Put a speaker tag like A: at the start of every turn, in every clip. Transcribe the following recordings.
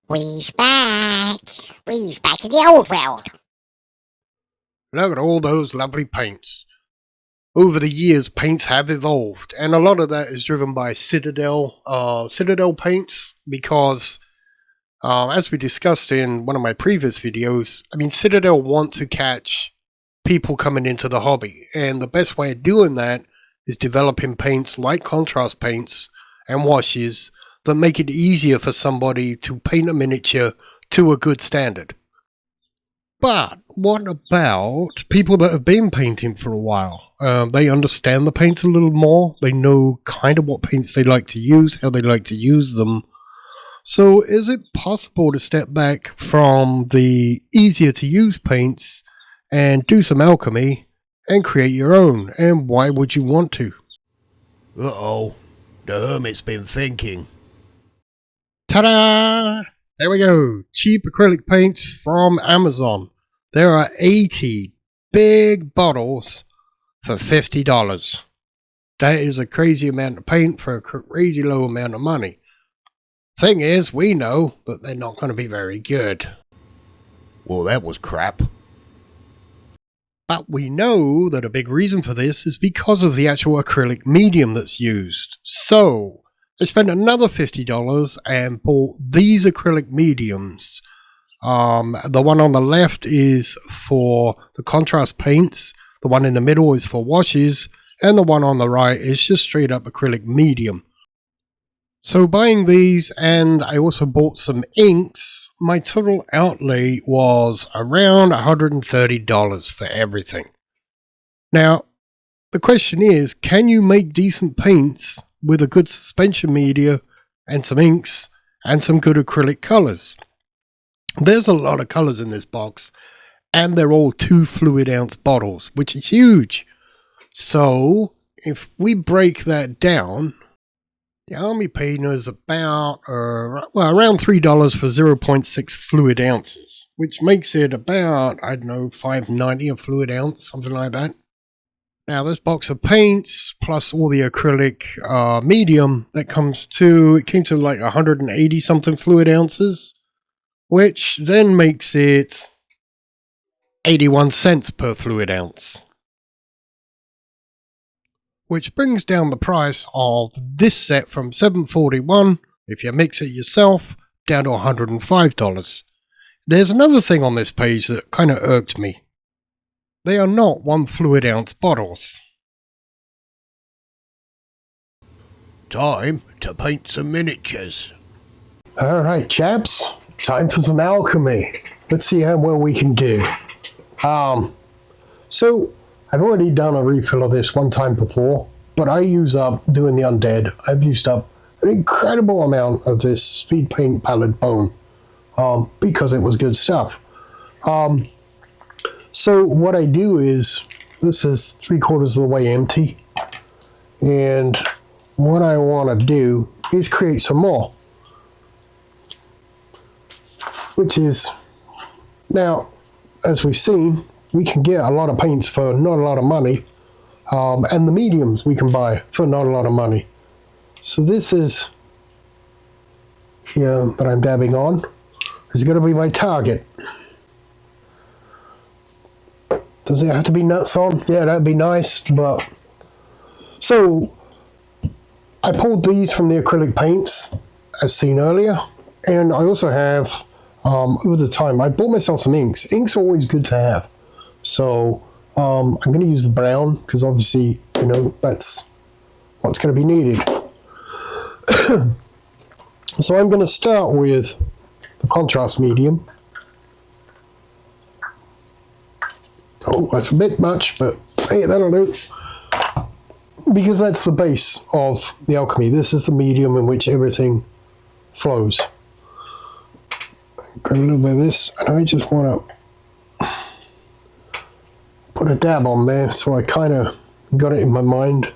A: We's back. We's back in the old world.
B: Look at all those lovely paints. Over the years, paints have evolved, and a lot of that is driven by Citadel paints, because as we discussed in one of my previous videos, Citadel want to catch people coming into the hobby, and the best way of doing that is developing paints like contrast paints and washes that make it easier for somebody to paint a miniature to a good standard. But what about people that have been painting for a while? They understand the paints a little more. They know kind of what paints they like to use, how they like to use them. So is it possible to step back from the easier to use paints and do some alchemy and create your own? And why would you want to? Uh-oh, the hermit's been thinking. Ta-da! There we go, cheap acrylic paints from Amazon. There are 80 big bottles for $50. That is a crazy amount of paint for a crazy low amount of money. Thing is, we know that they're not going to be very good. Well, that was crap. But we know that a big reason for this is because of the actual acrylic medium that's used. So I spent another $50 and bought these acrylic mediums. The one on the left is for the contrast paints, the one in the middle is for washes, and the one on the right is just straight up acrylic medium. So buying these, and I also bought some inks, my total outlay was around $130 for everything. Now, the question is, can you make decent paints with a good suspension media and some inks and some good acrylic colors? There's a lot of colors in this box, and they're all 2 fluid ounce bottles, which is huge. So if we break that down, the Army painter is about around $3 for 0.6 fluid ounces, which makes it about, $5.90 a fluid ounce, something like that. Now, this box of paints, plus all the acrylic medium, it came to like 180 something fluid ounces, which then makes it 81 cents per fluid ounce. Which brings down the price of this set from $7.41, if you mix it yourself, down to $105. There's another thing on this page that kind of irked me. They are not 1 fluid ounce bottles. Time to paint some miniatures. Alright, chaps. Time for some alchemy. Let's see how well we can do. So I've already done a refill of this one time before, but I use up, doing the undead, I've used up an incredible amount of this speed paint pallid bone, because it was good stuff. So what I do is, this is 3/4 of the way empty, and what I want to do is create some more. Which is, now, as we've seen, we can get a lot of paints for not a lot of money, and the mediums we can buy for not a lot of money. So this is, here that I'm dabbing on, is going to be my target. Does it have to be nuts on? Yeah, that'd be nice, but... So, I pulled these from the acrylic paints, as seen earlier, and I also have, over the time, I bought myself some inks. Inks are always good to have. So, I'm going to use the brown, because obviously, that's what's going to be needed. So I'm going to start with the contrast medium. Oh, that's a bit much, but hey, that'll do. Because that's the base of the alchemy. This is the medium in which everything flows. Grab a little bit of this, and I just want to put a dab on there, so I kind of got it in my mind.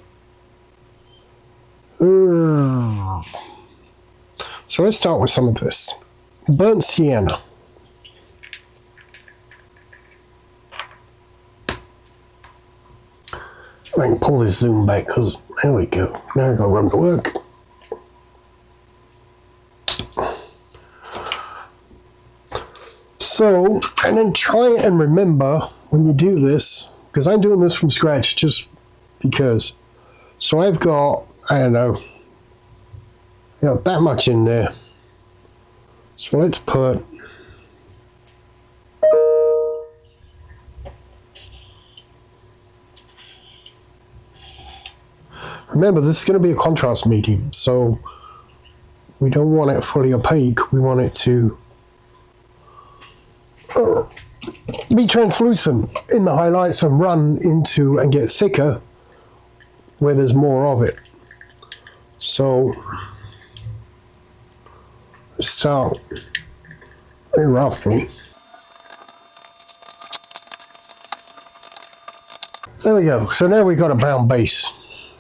B: So let's start with some of this. Burnt sienna. I can pull this zoom back, because there we go. Now I've got room to work. So, and then try and remember when you do this, because I'm doing this from scratch just because. So I've got, I don't know, that much in there. So let's put, remember this is going to be a contrast medium, so we don't want it fully opaque, we want it to be translucent in the highlights and run into and get thicker where there's more of it. So let's start very roughly. There we go. So now we've got a brown base.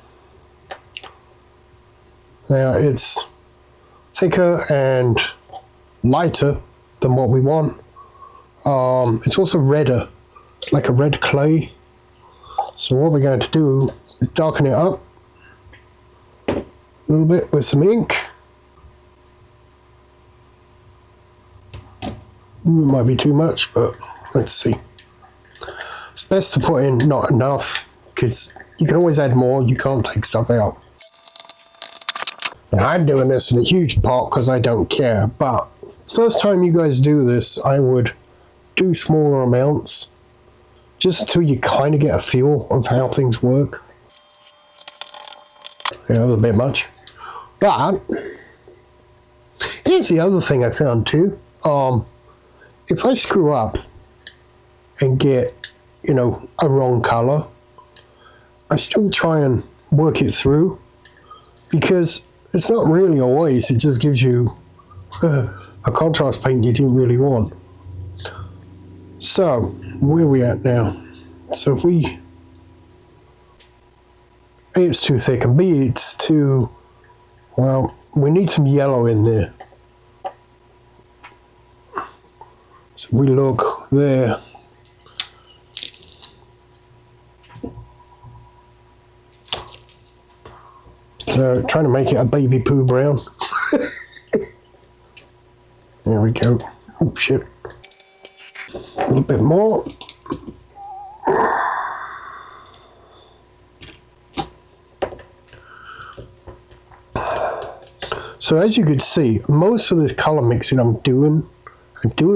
B: Now it's thicker and lighter than what we want. It's also redder. It's like a red clay. So what we're going to do is darken it up a little bit with some ink. It might be too much, but let's see. It's best to put in not enough, because you can always add more, you can't take stuff out. Now, I'm doing this in a huge pot because I don't care, but first time you guys do this, I would do smaller amounts, just until you kind of get a feel of how things work. Yeah, that was a bit much. But here's the other thing I found too. If I screw up and get, a wrong color, I still try and work it through, because it's not really always, it just gives you a contrast paint you didn't really want. So, where are we at now? So if we, A, it's too thick, and B, it's too, well, we need some yellow in there. So we look there. So trying to make it a baby poo brown. There we go. Oh shit. A little bit more. So as you could see, most of this color mixing I'm doing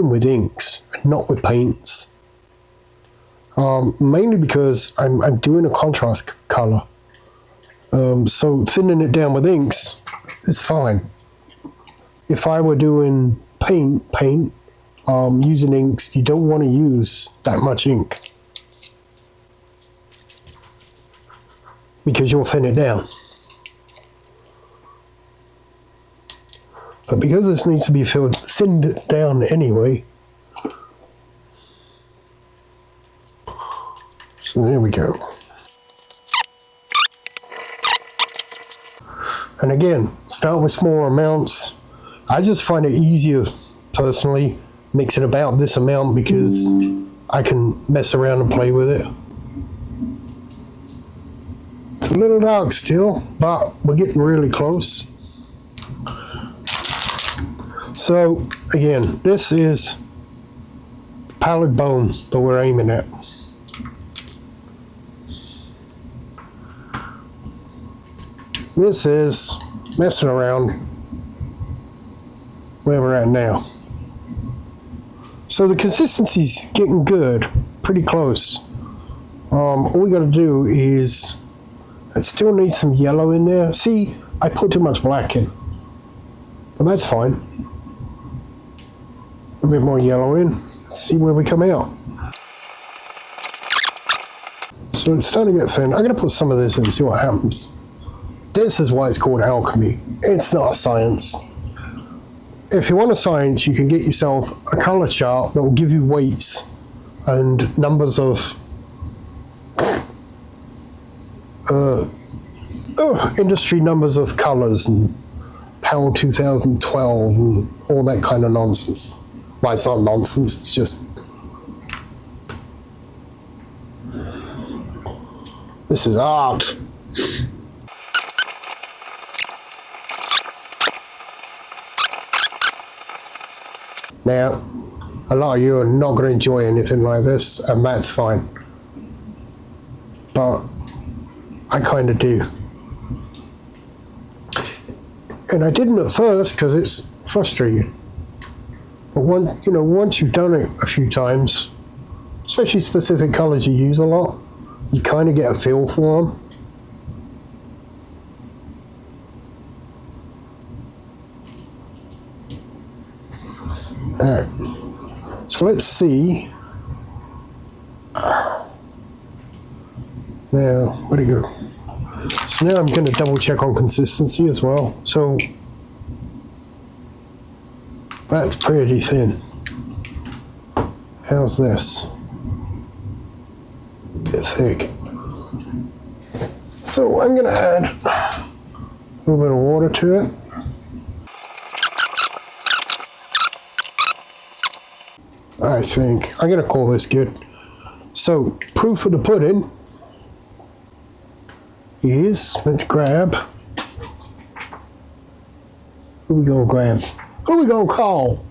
B: with inks and not with paints. Mainly because I'm doing a contrast color. So thinning it down with inks is fine. If I were doing paint, using inks, you don't want to use that much ink, because you'll thin it down. But because this needs to be thinned down anyway, so there we go. And again, start with smaller amounts. I just find it easier, personally, mixing about this amount, because I can mess around and play with it. It's a little dark still, but we're getting really close. So, again, this is pallid bone that we're aiming at. This is messing around where we're at now. So the consistency's getting good, pretty close. All we gotta do is, I still need some yellow in there. See, I put too much black in, but that's fine. A bit more yellow in, see where we come out. So it's starting to get thin. I'm gonna put some of this in and see what happens. This is why it's called alchemy. It's not a science. If you want a science, you can get yourself a color chart that will give you weights and numbers of industry numbers of colors and PAL 2012 and all that kind of nonsense. Well, it's not nonsense, it's just, this is art. Now, a lot of you are not going to enjoy anything like this, and that's fine. But I kind of do. And I didn't at first because it's frustrating. But once you've done it a few times, especially specific colors you use a lot, you kind of get a feel for them. Alright, so let's see. Now, where'd it go? So now I'm going to double check on consistency as well. So that's pretty thin. How's this? A bit thick. So I'm going to add a little bit of water to it. I think I'm going to call this good. So proof of the pudding is, let's grab. Who we gonna grab? Who we gonna call?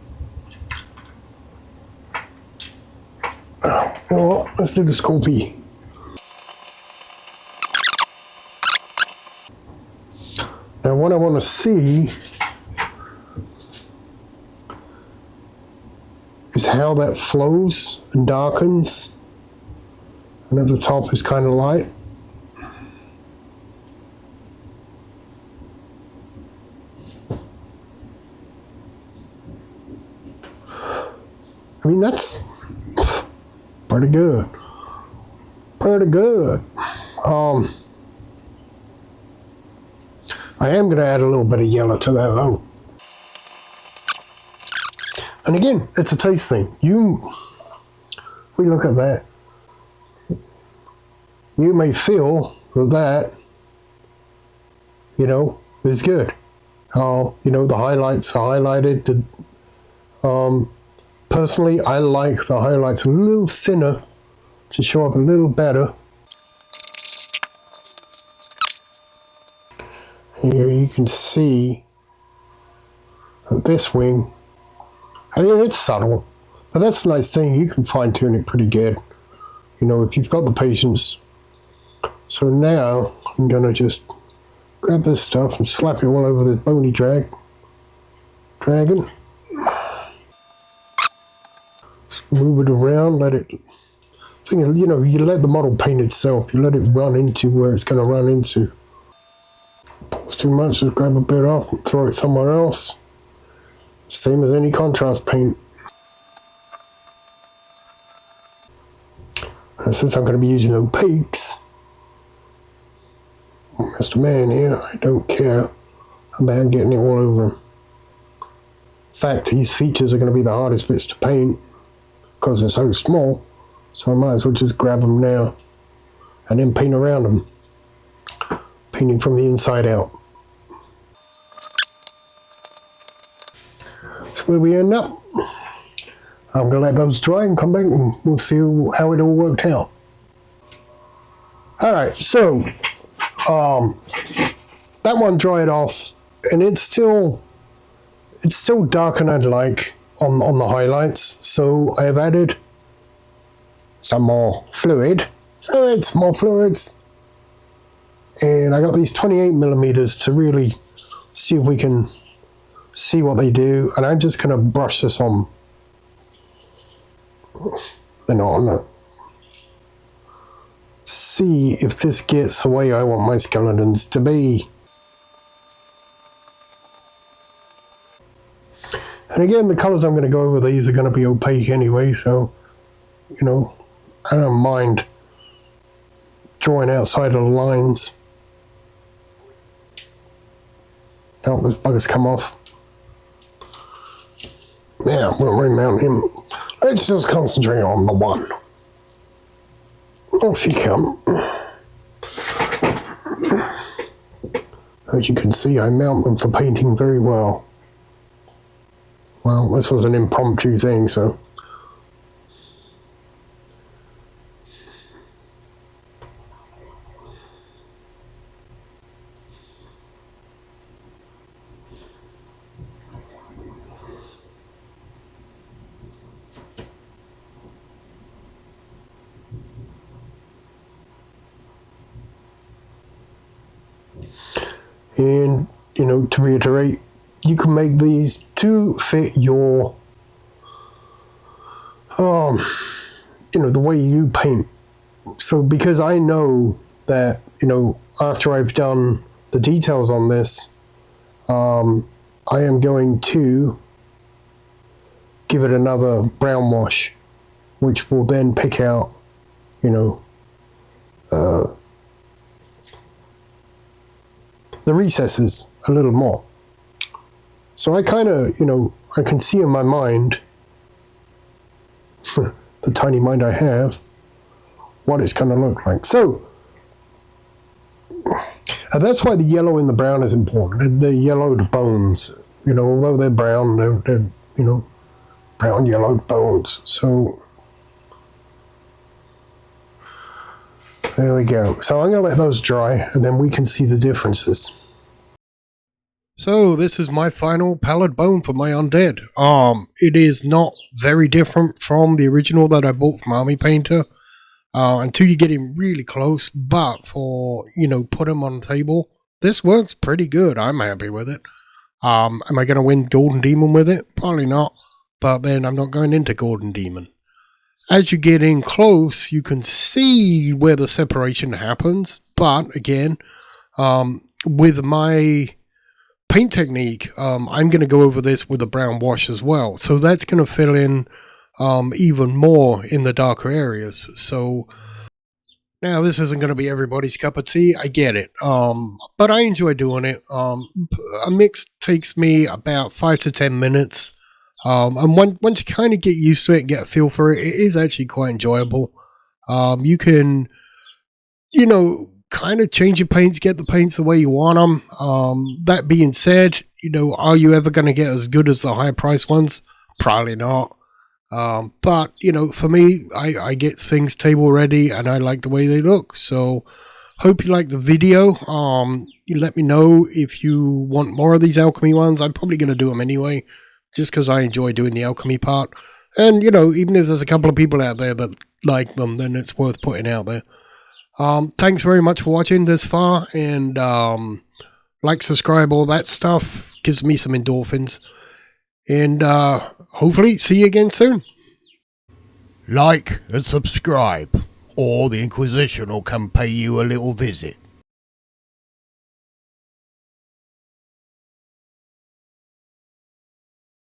B: Oh, you know what? Let's do the Scorpy. Now what I want to see is how that flows and darkens, and at the top is kind of light. I mean, that's pretty good. Pretty good. I am going to add a little bit of yellow to that though. And again, it's a taste thing. We look at that. You may feel that, is good. The highlights are highlighted. Personally, I like the highlights a little thinner to show up a little better. Here you can see that this wing, I mean, it's subtle, but that's a nice thing. You can fine tune it pretty good, if you've got the patience. So now I'm going to just grab this stuff and slap it all over this bony dragon. Move it around, let it, thing is, you let the model paint itself, you let it run into where it's going to run into. If it's too much, just grab a bit off and throw it somewhere else. Same as any contrast paint. And since I'm going to be using opaques, Mr. Man here, I don't care about getting it all over him. In fact, these features are going to be the hardest bits to paint, because they're so small, so I might as well just grab them now and then paint around them, painting from the inside out. So where we end up, I'm going to let those dry and come back and we'll see how it all worked out. Alright, so that one dried off, and it's still darker than I'd like on the highlights, so I have added some more more fluids, and I got these 28mm to really see if we can see what they do, and I'm just going to brush this on and on. See if this gets the way I want my skeletons to be. And again, the colors I'm going to go over these are going to be opaque anyway, so, I don't mind drawing outside of the lines. Help this bugger's come off. Yeah, we'll remount him. Let's just concentrate on the one. Off you come. As you can see, I mount them for painting very well. Well, this was an impromptu thing, so. And, you know, to reiterate, you can make these to fit your, you know, the way you paint. So because I know that, you know, after I've done the details on this, I am going to give it another brown wash, which will then pick out, you know, the recesses a little more. So I kind of, you know, I can see in my mind, the tiny mind I have, what it's going to look like. So, and that's why the yellow and the brown is important. The yellowed bones, you know, although they're brown, they're you know, brown yellowed bones. So there we go. So I'm going to let those dry, and then we can see the differences. So this is my final pallid bone for my undead. It is not very different from the original that I bought from Army Painter, until you get him really close. But for, you know, put him on the table, this works pretty good. I'm happy with it. Am I going to win Golden Demon with it? Probably not. But then I'm not going into Golden Demon. As you get in close, you can see where the separation happens. But again, with my paint technique, I'm going to go over this with a brown wash as well. So that's going to fill in even more in the darker areas. So now this isn't going to be everybody's cup of tea. I get it. But I enjoy doing it. A mix takes me about 5 to 10 minutes. And once you kind of get used to it and get a feel for it, it is actually quite enjoyable. You can, you know, kind of change your paints, get the paints the way you want them. That being said, you know, are you ever going to get as good as the high price ones? Probably not. But, you know, for me, I get things table ready and I like the way they look. So hope you like the video. You let me know if you want more of these alchemy ones. I'm probably going to do them anyway, just because I enjoy doing the alchemy part. And, you know, even if there's a couple of people out there that like them, then it's worth putting out there. Thanks very much for watching this far, and like, subscribe, all that stuff gives me some endorphins, and hopefully see you again soon.
C: Like and subscribe, or the Inquisition will come pay you a little visit.